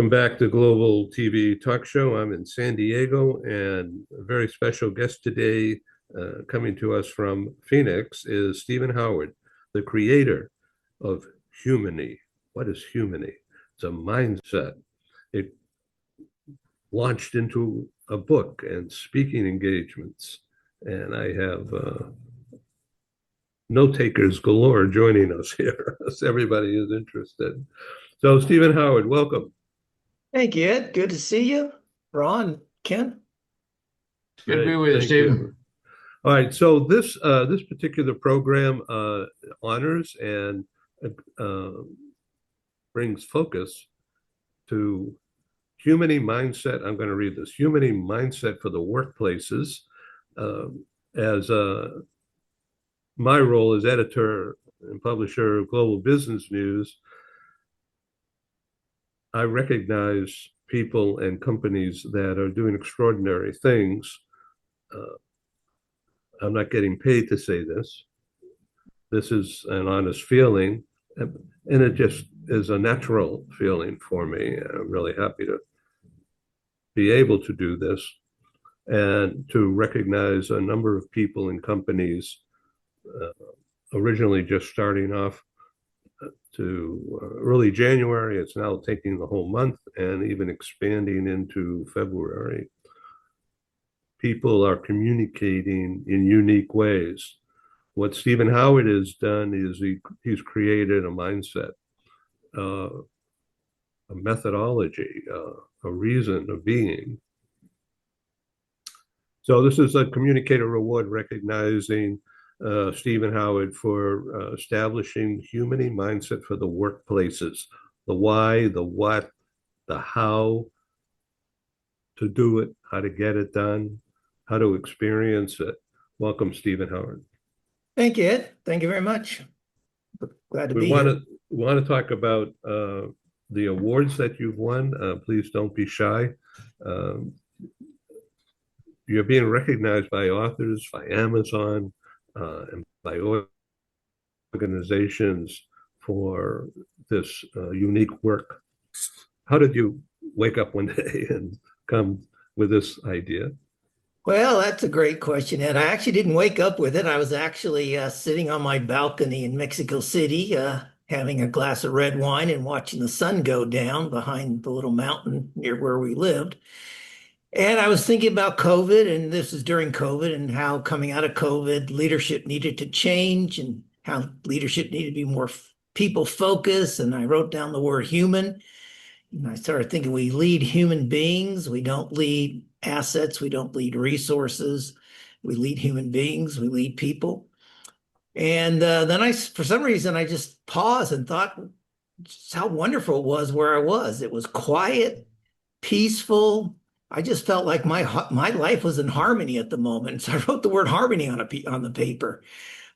Welcome back to Global TV Talk Show. I'm in San Diego, and a very special guest today, coming to us from Phoenix, is Stephen Howard, the creator of Humany. What is Humany? It's a mindset. It launched into a book and speaking engagements, and I have note takers galore joining us here, as everybody is interested. So, Stephen Howard, welcome. Thank you, Ed. Good to see you. Ron, Ken. Good to be Great, with you, thank you. Stephen. All right, so this particular program honors and uh, brings focus to Humany mindset. I'm going to read this. Humany mindset for the workplaces. As my role as editor and publisher of Global Business News, I recognize people and companies that are doing extraordinary things. Uh, I'm not getting paid to say this. This is an honest feeling, and it just is a natural feeling for me. I'm really happy to be able to do this and to recognize a number of people and companies, uh, originally just starting off to early January. It's now taking the whole month and even expanding into February. People are communicating in unique ways. What Stephen Howard has done is he's created a mindset, uh, a methodology, a reason of being. So this is a communicator award recognizing Stephen Howard for establishing Humany mindset for the workplaces, the why, the what, the how to do it, how to get it done, how to experience it. Welcome, Stephen Howard. Thank you, Ed. Thank you very much. Glad to We be want here. to want to talk about the awards that you've won. Please don't be shy. Um, you're being recognized by authors, by Amazon, and by organizations for this unique work. How did you wake up one day and come with this idea? Well, that's a great question, Ed. I actually didn't wake up with it. I was actually sitting on my balcony in Mexico City, having a glass of red wine and watching the sun go down behind the little mountain near where we lived. And I was thinking about COVID, and this is during COVID, and how coming out of COVID, leadership needed to change and how leadership needed to be more people focused. And I wrote down the word human. And I started thinking we lead human beings. We don't lead assets. We don't lead resources. We lead human beings. We lead people. And then for some reason, I just paused and thought just how wonderful it was where I was. It was quiet, peaceful. I just felt like my life was in harmony at the moment. So I wrote the word harmony on the paper.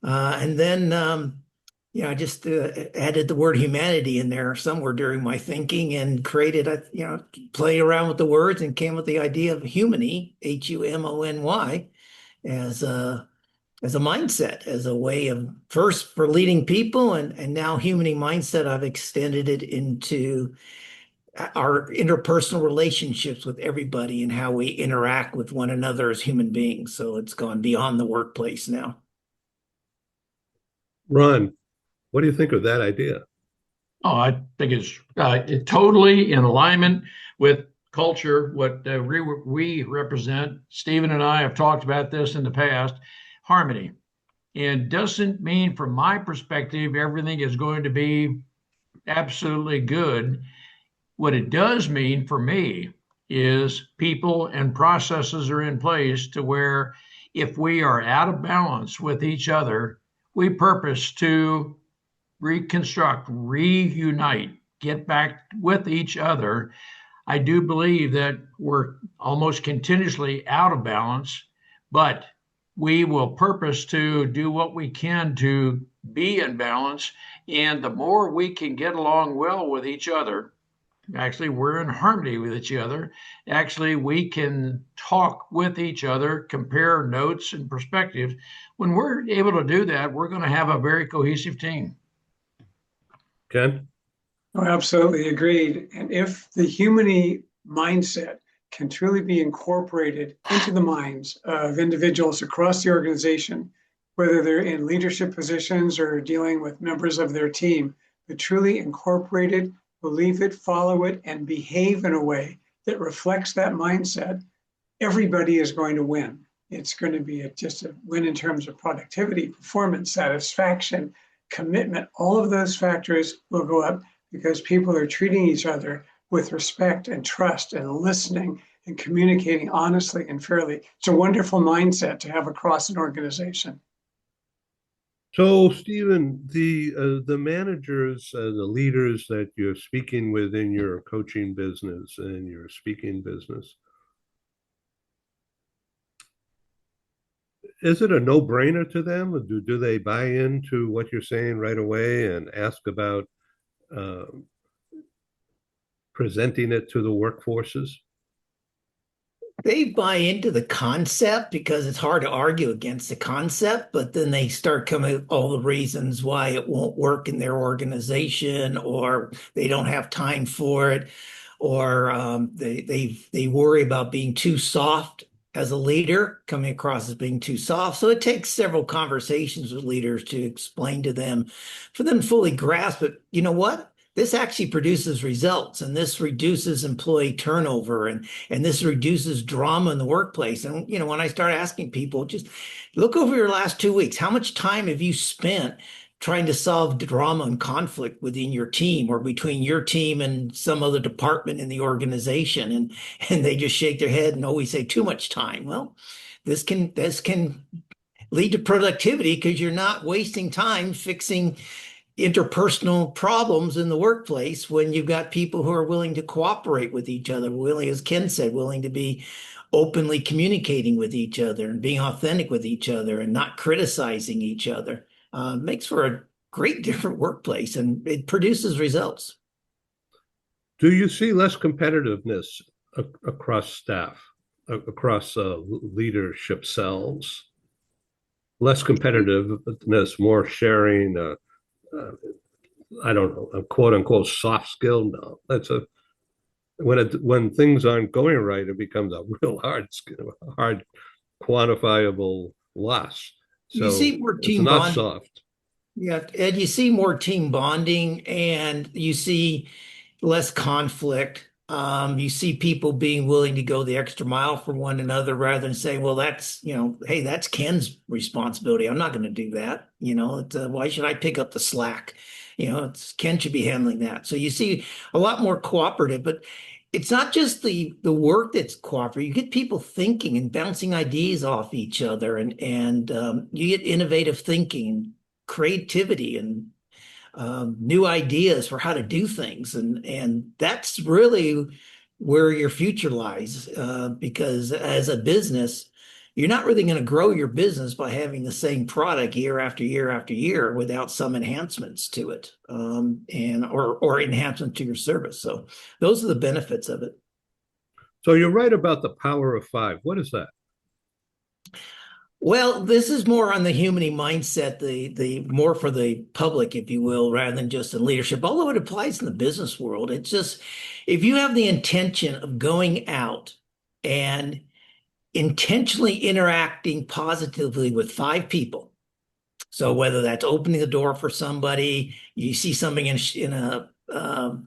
And then I just added the word humanity in there somewhere during my thinking and created played around with the words and came with the idea of humany, Humony, as a mindset, as a way of first for leading people, and now humany mindset. I've extended it into our interpersonal relationships with everybody and how we interact with one another as human beings. So it's gone beyond the workplace now. Ron, what do you think of that idea? Oh, I think it's totally in alignment with culture, what we represent. Stephen and I have talked about this in the past, harmony. And doesn't mean, from my perspective, everything is going to be absolutely good. What it does mean for me is people and processes are in place to where if we are out of balance with each other, we purpose to reconstruct, reunite, get back with each other. I do believe that we're almost continuously out of balance, but we will purpose to do what we can to be in balance. And the more we can get along well with each other, actually, we're in harmony with each other. Actually, we can talk with each other, compare notes and perspectives. When we're able to do that, we're going to have a very cohesive team. Ken? Oh, absolutely agreed. And if the humany mindset can truly be incorporated into the minds of individuals across the organization, whether they're in leadership positions or dealing with members of their team, but truly incorporate it, believe it, follow it, and behave in a way that reflects that mindset, everybody is going to win. It's going to be just a win in terms of productivity, performance, satisfaction, commitment. All of those factors will go up because people are treating each other with respect and trust and listening and communicating honestly and fairly. It's a wonderful mindset to have across an organization. So, Stephen, the managers, the leaders that you're speaking with in your coaching business and your speaking business, is it a no-brainer to them? Do they buy into what you're saying right away and ask about uh, presenting it to the workforces? They buy into the concept because it's hard to argue against the concept, but then they start coming with all the reasons why it won't work in their organization, or they don't have time for it, or they worry about being too soft as a leader, coming across as being too soft. So it takes several conversations with leaders to explain to them, for them to fully grasp it. You know what? This actually produces results, and this reduces employee turnover, and this reduces drama in the workplace. And when I start asking people, just look over your last 2 weeks. How much time have you spent trying to solve drama and conflict within your team or between your team and some other department in the organization? And they just shake their head and always say too much time. Well, this can lead to productivity because you're not wasting time fixing interpersonal problems in the workplace when you've got people who are willing to cooperate with each other, willing, as Ken said, willing to be openly communicating with each other and being authentic with each other and not criticizing each other. Makes for a great different workplace, and it produces results. Do you see less competitiveness across staff, across leadership cells? Less competitiveness, more sharing, uh, I don't know, a quote unquote soft skill. No, that's a when things aren't going right, it becomes a real hard quantifiable loss. You So see more it's team not bonding. soft. Yeah, and you see more team bonding, and you see less conflict. You see people being willing to go the extra mile for one another rather than saying, well, hey, that's Ken's responsibility. I'm not going to do that. Why should I pick up the slack? Ken should be handling that. So you see a lot more cooperative, but it's not just the work that's cooperative. You get people thinking and bouncing ideas off each other, and you get innovative thinking, creativity, and new ideas for how to do things, and that's really where your future lies. Because as a business, you're not really going to grow your business by having the same product year after year after year without some enhancements to it, and or enhancement to your service. So those are the benefits of it. So you're right about the power of five. What is that? Well, this is more on the human mindset, the more for the public, if you will, rather than just in leadership. Although it applies in the business world, it's just if you have the intention of going out and intentionally interacting positively with 5 people. So whether that's opening the door for somebody, you see something in a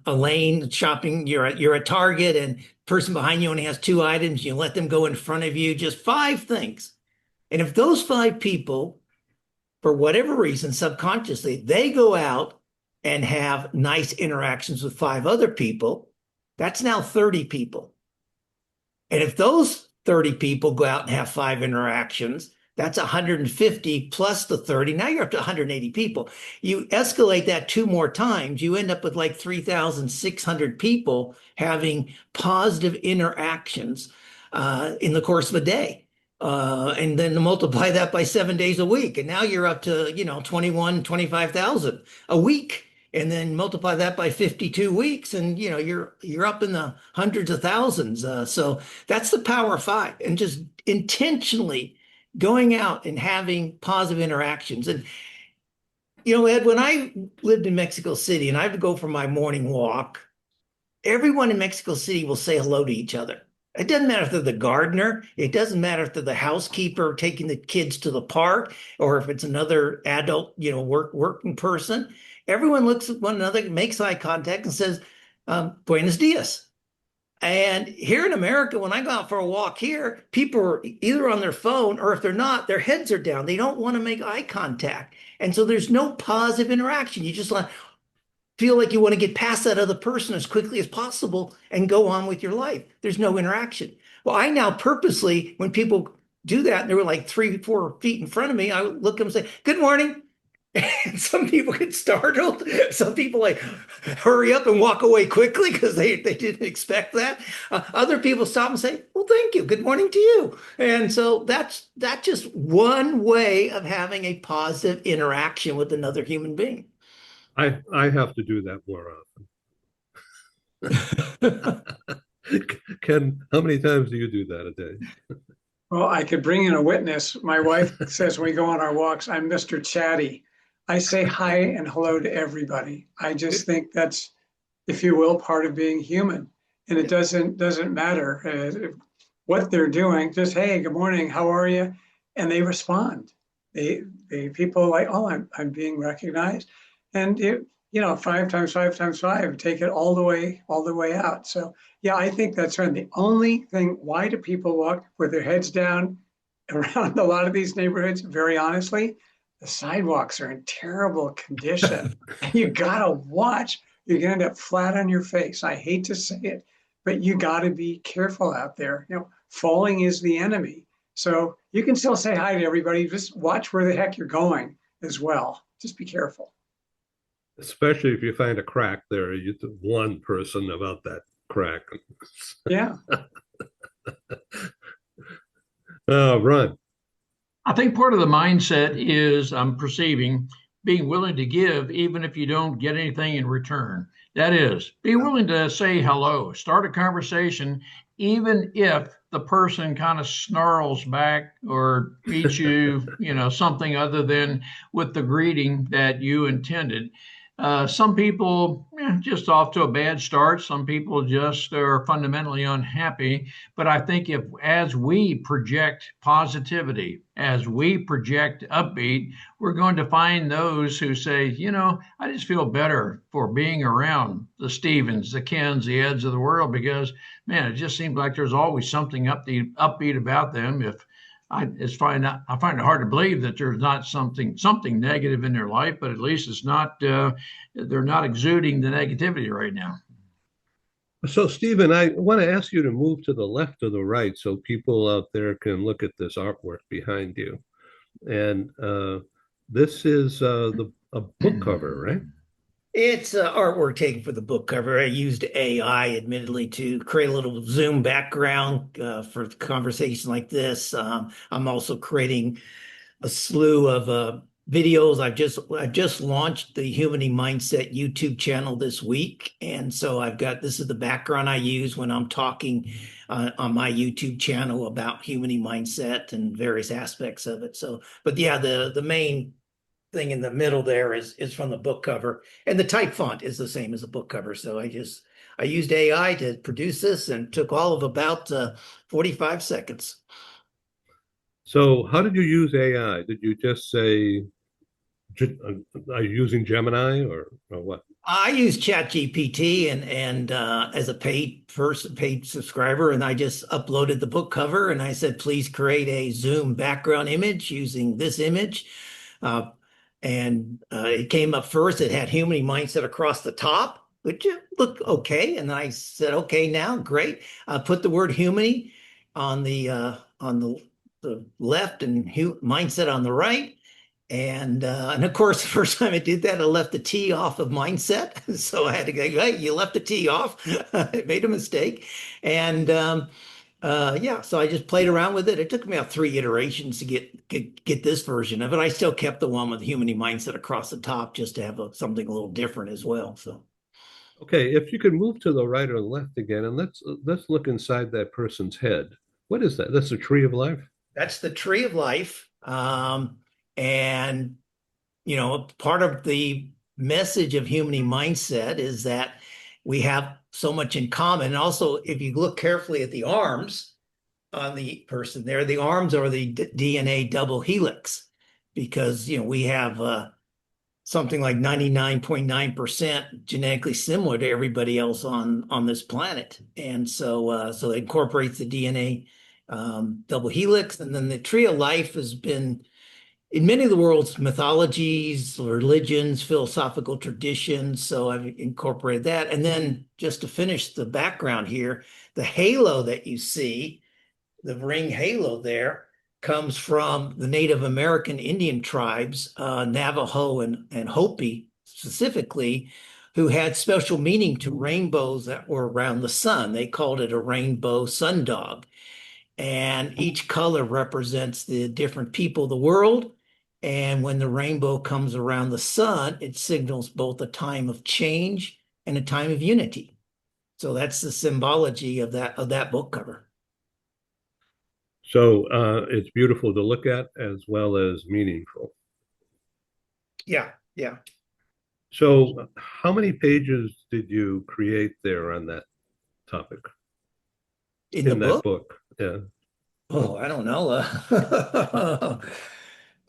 lane shopping, you're at Target, and person behind you only has 2 items, you let them go in front of you, just 5 things. And if those 5 people, for whatever reason, subconsciously, they go out and have nice interactions with 5 other people, that's now 30 people. And if those 30 people go out and have 5 interactions, that's 150 plus the 30. Now you're up to 180 people. You escalate that 2 more times, you end up with like 3,600 people having positive interactions in the course of a day. And then multiply that by 7 days a week. And now you're up to, 25,000 a week. And then multiply that by 52 weeks, and you're up in the hundreds of thousands. So that's the power of five, and just intentionally going out and having positive interactions. And Ed, when I lived in Mexico City and I would go for my morning walk, everyone in Mexico City will say hello to each other. It doesn't matter if they're the gardener. It doesn't matter if they're the housekeeper taking the kids to the park, or if it's another adult, working person. Everyone looks at one another, makes eye contact, and says, "Buenos dias." And here in America, when I go out for a walk here, people are either on their phone, or if they're not, their heads are down. They don't want to make eye contact. And so there's no positive interaction. You just feel like you want to get past that other person as quickly as possible and go on with your life. There's no interaction. Well, I now purposely, when people do that, and they were like 3, 4 feet in front of me, I would look at them and say, "Good morning." And some people get startled. Some people like hurry up and walk away quickly because they didn't expect that. Other people stop and say, "Well, thank you. Good morning to you." And so that's just one way of having a positive interaction with another human being. I have to do that more often. Ken, how many times do you do that a day? Well, I could bring in a witness. My wife says when we go on our walks, I'm Mr. Chatty. I say hi and hello to everybody. I just think that's, if you will, part of being human. And it doesn't matter what they're doing. Just, "Hey, good morning. How are you?" And they respond. They people are like, "Oh, I'm being recognized." And 5 times 5 times 5, take it all the way out. So yeah, I think that's right. The only thing, why do people walk with their heads down around a lot of these neighborhoods? Very honestly, the sidewalks are in terrible condition. You gotta watch. You're gonna end up flat on your face. I hate to say it, but you gotta be careful out there. Falling is the enemy. So you can still say hi to everybody. Just watch where the heck you're going as well. Just be careful. Especially if you find a crack there, you one person about that crack. Yeah. Run. I think part of the mindset is, I'm perceiving, being willing to give even if you don't get anything in return. That is, be willing to say hello, start a conversation, even if the person kind of snarls back or meets you, something other than with the greeting that you intended. Some people just off to a bad start. Some people just are fundamentally unhappy. But I think as we project positivity, as we project upbeat, we're going to find those who say, I just feel better for being around the Stevens, the Kens, the Eds of the world, because, man, it just seems like there's always something upbeat about them. I find it hard to believe that there's not something negative in their life, but at least it's not they're not exuding the negativity right now. So, Stephen, I want to ask you to move to the left or the right so people out there can look at this artwork behind you. And this is a book cover, right? It's artwork taken for the book cover. I used AI, admittedly, to create a little Zoom background for a conversation like this. I'm also creating a slew of videos. I've just launched the Humanity Mindset YouTube channel this week, and so this is the background I use when I'm talking on my YouTube channel about Humanity Mindset and various aspects of it. So, but yeah, the main thing in the middle there is from the book cover, and the type font is the same as the book cover. So I used AI to produce this, and took all of about 45 seconds. So how did you use AI? Did you just say, are you using Gemini or what? I use ChatGPT and as a paid subscriber, and I just uploaded the book cover, and I said, "Please create a Zoom background image using this image." It came up first. It had Humanity Mindset across the top, which looked okay. And then I said, "Okay, now great." Put the word humanity on the left and mindset on the right. And of course, the first time I did that, I left the T off of mindset. So I had to go, "Hey, you left the T off." I made a mistake. And yeah, so I just played around with it. It took me about 3 iterations to get this version of it. I still kept the one with Humanity Mindset across the top, just to have something a little different as well. So. Okay, if you could move to the right or the left again, and let's look inside that person's head. What is that? That's a tree of life? That's the tree of life. And part of the message of human mindset is that we have so much in common. And also, if you look carefully at the arms on the person there, the arms are the DNA double helix, because we have something like 99.9% genetically similar to everybody else on this planet. And so it incorporates the DNA double helix. And then the tree of life has been in many of the world's mythologies, religions, philosophical traditions. So I've incorporated that. And then just to finish the background here, the halo that you see, the ring halo there, comes from the Native American Indian tribes, Navajo and Hopi specifically, who had special meaning to rainbows that were around the sun. They called it a rainbow sundog. And each color represents the different people of the world. And when the rainbow comes around the sun, it signals both a time of change and a time of unity. So that's the symbology of that book cover. So it's beautiful to look at as well as meaningful. Yeah, yeah. So how many pages did you create there on that topic? In the that book? book? Yeah. Oh, I don't know.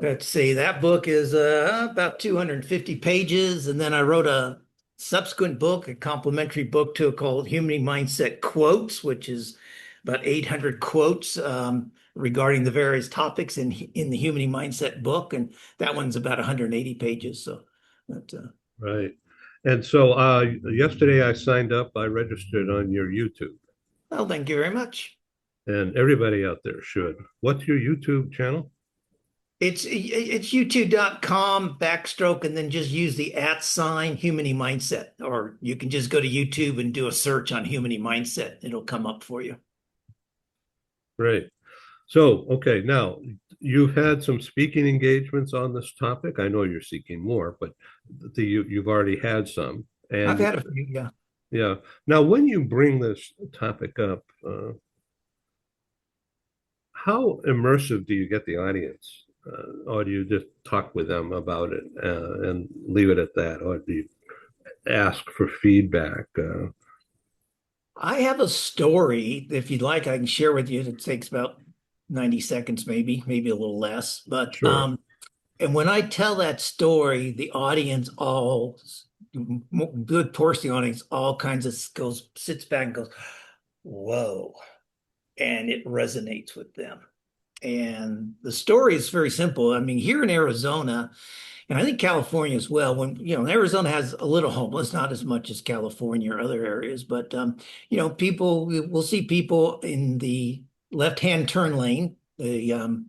Let's see, that book is about 250 pages. And then I wrote a subsequent book, a complementary book to it called Human Mindset Quotes, which is about 800 quotes regarding the various topics in the Human Mindset book. And that one's about 180 pages. So, Right. And so yesterday I signed up, I registered on your YouTube. well, thank you very much. And everybody out there should. What's your YouTube channel? It's youtube.com backstroke and then just use the @ Human Mindset, or you can just go to YouTube and do a search on Human Mindset. It'll come up for you. Great. So, okay, now you've had some speaking engagements on this topic. I know you're seeking more, but you've already had some. And I've had a few, yeah. Yeah. Now, when you bring this topic up, how immersive do you get the audience? Or do you just talk with them about it and leave it at that? Or do you ask for feedback? I have a story, if you'd like, I can share with you. It takes about 90 seconds, maybe a little less. But Sure. And when I tell that story, the audience good portion of the audience all kinds of sits back and goes, whoa. And it resonates with them. And the story is very simple. I mean, here in Arizona, and I think California as well, when, Arizona has a little homeless, not as much as California or other areas, but, we'll see people in the left-hand turn lane, the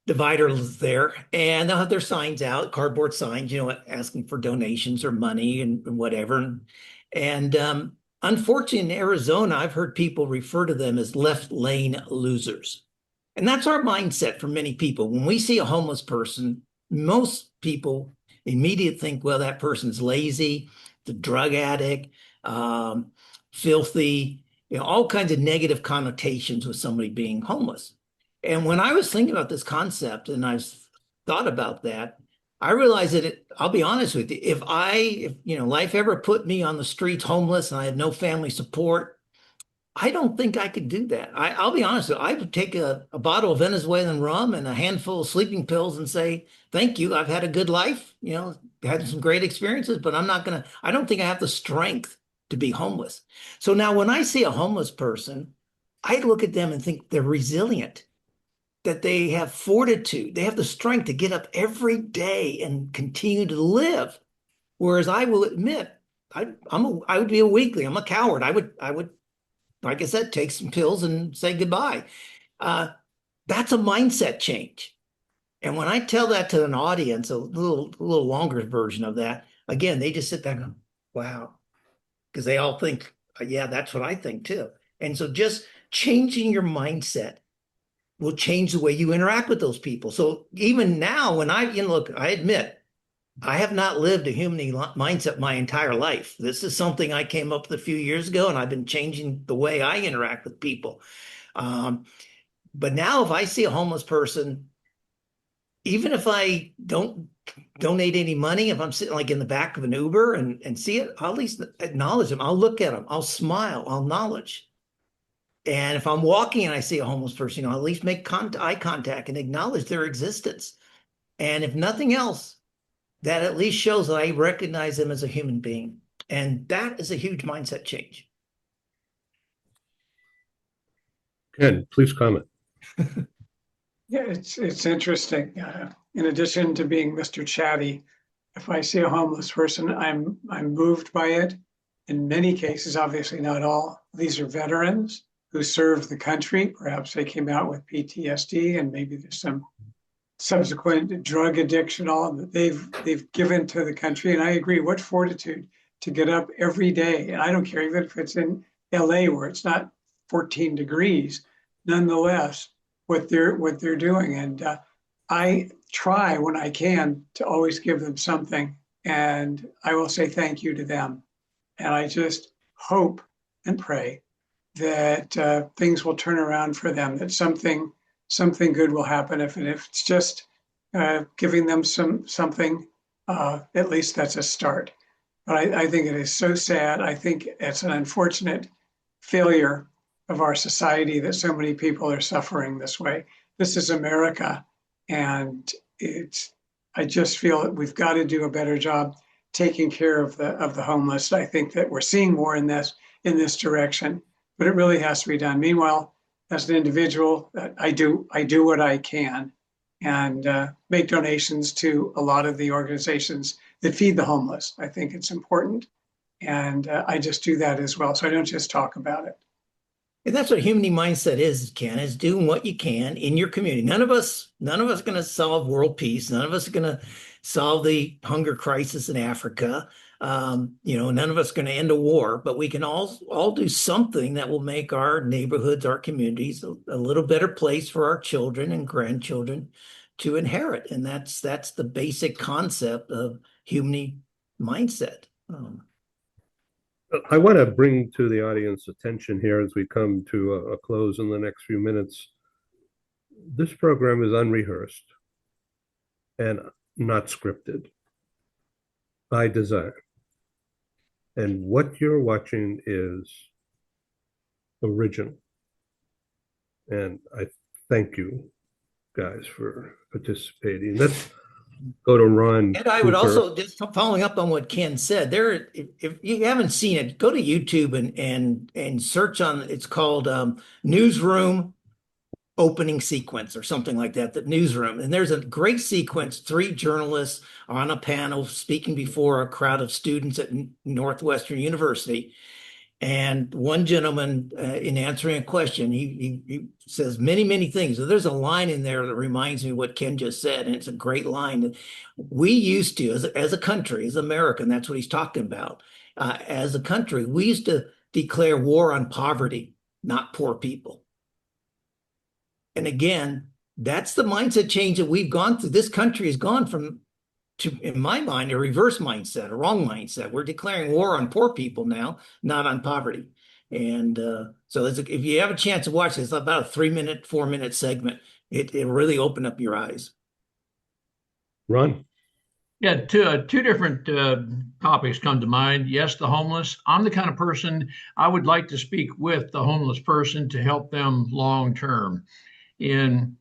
divider there, and they'll have their signs out, cardboard signs, asking for donations or money and whatever. And unfortunately, in Arizona, I've heard people refer to them as left lane losers. And that's our mindset for many people. When we see a homeless person, most people immediately think, well, that person's lazy, the drug addict, filthy, all kinds of negative connotations with somebody being homeless. And when I was thinking about this concept and I thought about that, I realized that I'll be honest with you, if life ever put me on the streets homeless and I had no family support, I don't think I could do that. I'll be honest with you, I would take a bottle of Venezuelan rum and a handful of sleeping pills and say, thank you, I've had a good life, had some great experiences, but I don't think I have the strength to be homeless. So now when I see a homeless person, I look at them and think they're resilient, that they have fortitude, they have the strength to get up every day and continue to live. Whereas I will admit, I would be a weakling. I'm a coward. I would, like I said, take some pills and say goodbye. That's a mindset change. And when I tell that to an audience, a little longer version of that, again, they just sit there and go, wow, because they all think, yeah, that's what I think too. And so just changing your mindset will change the way you interact with those people. So even now, when I admit, I have not lived a human mindset my entire life. This is something I came up with a few years ago, and I've been changing the way I interact with people. But now if I see a homeless person, even if I don't donate any money, if I'm sitting like in the back of an Uber and see it, I'll at least acknowledge them. I'll look at them. I'll smile. I'll acknowledge. And if I'm walking and I see a homeless person, I'll at least make eye contact and acknowledge their existence. And if nothing else, that at least shows that I recognize them as a human being. And that is a huge mindset change. Ken, please comment. Yeah, it's interesting. In addition to being Mr. Chatty, if I see a homeless person, I'm moved by it. In many cases, obviously not all, these are veterans who served the country. Perhaps they came out with PTSD, and maybe there's some subsequent drug addiction, all that they've given to the country. And I agree, what fortitude to get up every day. And I don't care even if it's in LA where it's not 14 degrees, nonetheless, what they're doing. And I try when I can to always give them something, and I will say thank you to them. And I just hope and pray that things will turn around for them, that something good will happen. If it's just giving them something, at least that's a start. But I think it is so sad. I think it's an unfortunate failure of our society that so many people are suffering this way. This is America, and I just feel that we've got to do a better job taking care of the homeless. I think that we're seeing more in this direction, but it really has to be done. Meanwhile, as an individual, I do what I can and make donations to a lot of the organizations that feed the homeless. I think it's important, and I just do that as well. So I don't just talk about it. And that's what human mindset is, Ken, is doing what you can in your community. None of us are going to solve world peace. None of us are going to solve the hunger crisis in Africa. None of us are going to end a war, but we can all do something that will make our neighborhoods, our communities a little better place for our children and grandchildren to inherit. And that's the basic concept of human mindset. I want to bring to the audience attention here as we come to a close in the next few minutes. This program is unrehearsed and not scripted by design. And what you're watching is original. And I thank you guys for participating. Let's go to Ron. And I would also, just following up on what Ken said, if you haven't seen it, go to YouTube and search on, it's called Newsroom Opening Sequence or something like that, the Newsroom. And there's a great sequence, 3 journalists on a panel speaking before a crowd of students at Northwestern University. And one gentleman, in answering a question, he says many, many things. So there's a line in there that reminds me of what Ken just said, and it's a great line. We used to, as a country, as America, and that's what he's talking about. As a country, we used to declare war on poverty, not poor people. And again, that's the mindset change that we've gone through. This country has gone from, to, in my mind, a reverse mindset, a wrong mindset. We're declaring war on poor people now, not on poverty. And so if you have a chance to watch this, it's about a 3-minute, 4-minute segment. It really opened up your eyes. Ron? Yeah, two different topics come to mind. Yes, the homeless. I'm the kind of person I would like to speak with the homeless person to help them long term. In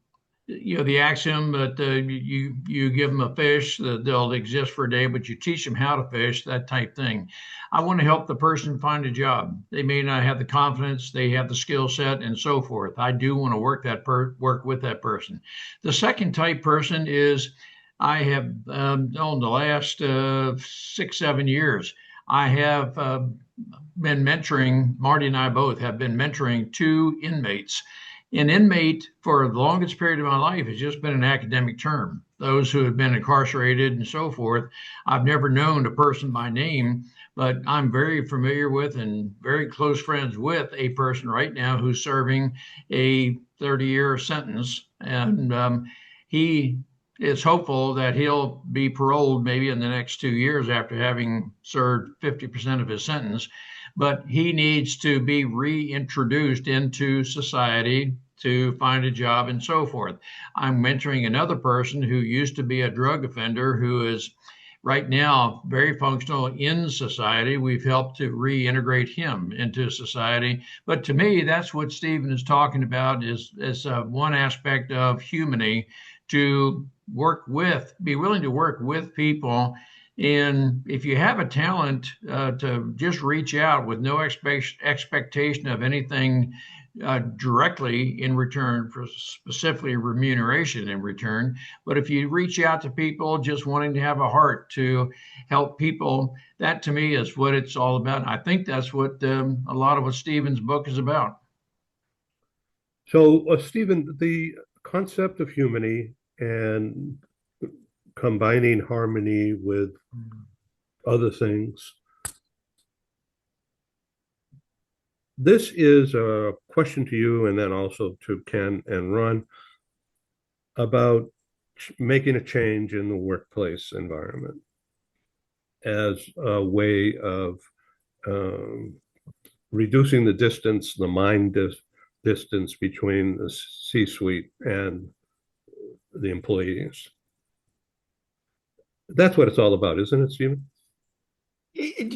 the axiom that you give them a fish, that they'll exist for a day, but you teach them how to fish, that type thing. I want to help the person find a job. They may not have the confidence, they have the skill set, and so forth. I do want to work with that person. The second type person is I have in the last 6-7 years, I have been mentoring. Marty and I both have been mentoring 2 inmates. An inmate for the longest period of my life has just been an academic term. Those who have been incarcerated and so forth, I've never known a person by name, but I'm very familiar with and very close friends with a person right now who's serving a 30-year sentence. And he is hopeful that he'll be paroled maybe in the next 2 years after having served 50% of his sentence. But he needs to be reintroduced into society to find a job and so forth. I'm mentoring another person who used to be a drug offender who is right now very functional in society. We've helped to reintegrate him into society. But to me, that's what Stephen is talking about is one aspect of humanity, to be willing to work with people. And if you have a talent, to just reach out with no expectation of anything directly in return, for specifically remuneration in return. But if you reach out to people just wanting to have a heart to help people, that to me is what it's all about. I think that's what a lot of what Stephen's book is about. So, Stephen, the concept of humanity and combining harmony with other things. This is a question to you and then also to Ken and Ron about making a change in the workplace environment as a way of reducing the distance, the mind distance between the C-suite and the employees. That's what it's all about, isn't it, Stephen?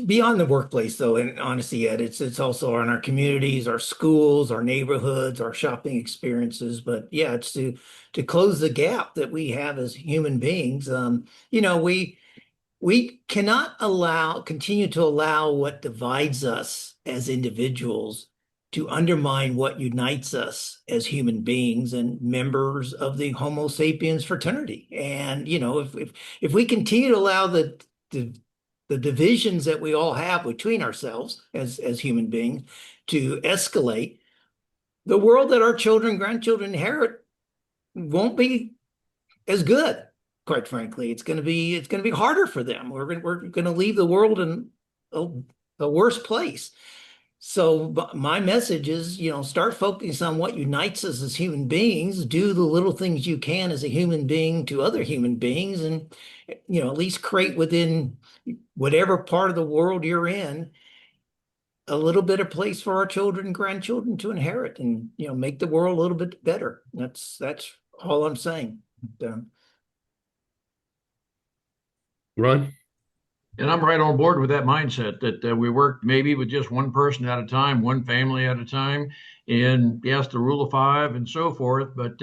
Beyond the workplace, though, and honestly, Ed, it's also in our communities, our schools, our neighborhoods, our shopping experiences. But yeah, it's to close the gap that we have as human beings. We cannot continue to allow what divides us as individuals to undermine what unites us as human beings and members of the Homo sapiens fraternity. And if we continue to allow the divisions that we all have between ourselves as human beings to escalate, the world that our children, grandchildren inherit won't be as good. Quite frankly, it's going to be harder for them. We're going to leave the world in a worse place. So my message is, start focusing on what unites us as human beings. Do the little things you can as a human being to other human beings, and at least create within whatever part of the world you're in a little bit of place for our children and grandchildren to inherit, and make the world a little bit better. That's all I'm saying. Ron? And I'm right on board with that mindset that we work maybe with just one person at a time, one family at a time, and yes, the rule of five and so forth. But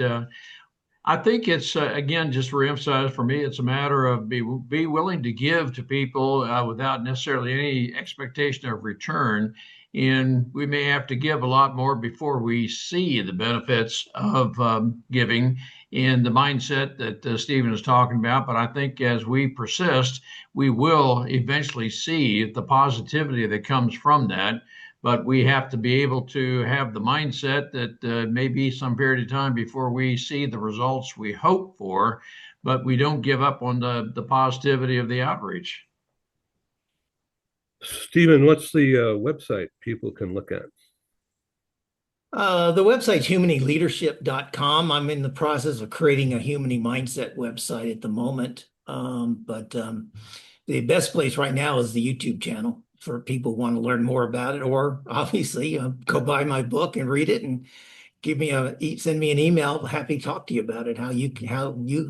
I think it's again, just to reemphasize, for me, it's a matter of be willing to give to people without necessarily any expectation of return. And we may have to give a lot more before we see the benefits of giving in the mindset that Stephen is talking about. But I think as we persist, we will eventually see the positivity that comes from that. But we have to be able to have the mindset that maybe some period of time before we see the results we hope for, but we don't give up on the positivity of the outreach. Stephen, what's the website people can look at? The website's humanileadership.com. I'm in the process of creating a Humany Mindset website at the moment. But the best place right now is the YouTube channel for people who want to learn more about it, or obviously go buy my book and read it and send me an email. Happy to talk to you about it. How you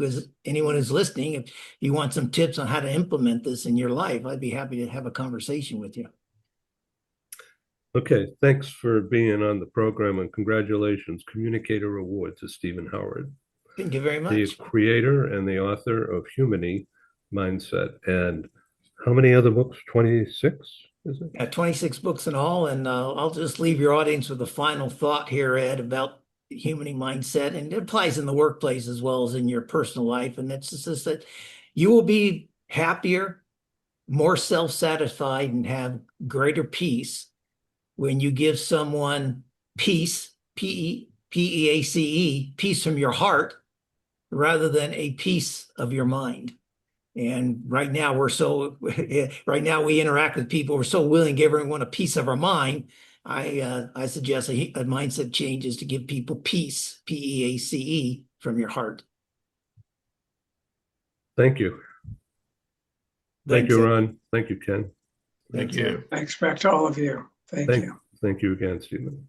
as anyone who's listening, if you want some tips on how to implement this in your life, I'd be happy to have a conversation with you. Okay, thanks for being on the program, and congratulations. Communicator Award to Stephen Howard. Thank you very much. The creator and the author of Humany Mindset. And how many other books? 26, is it? Yeah, 26 books in all. And I'll just leave your audience with a final thought here, Ed, about Humany Mindset. And it applies in the workplace as well as in your personal life. And it's just that you will be happier, more self-satisfied, and have greater peace when you give someone peace, P-E-A-C-E, peace from your heart, rather than a piece of your mind. And right now we interact with people. We're so willing to give everyone a piece of our mind. I suggest a mindset change is to give people peace, P-E-A-C-E, from your heart. Thank you. Thank you, Ron. Thank you, Ken. Thank you. Thanks back to all of you. Thank you. Thank you again, Stephen.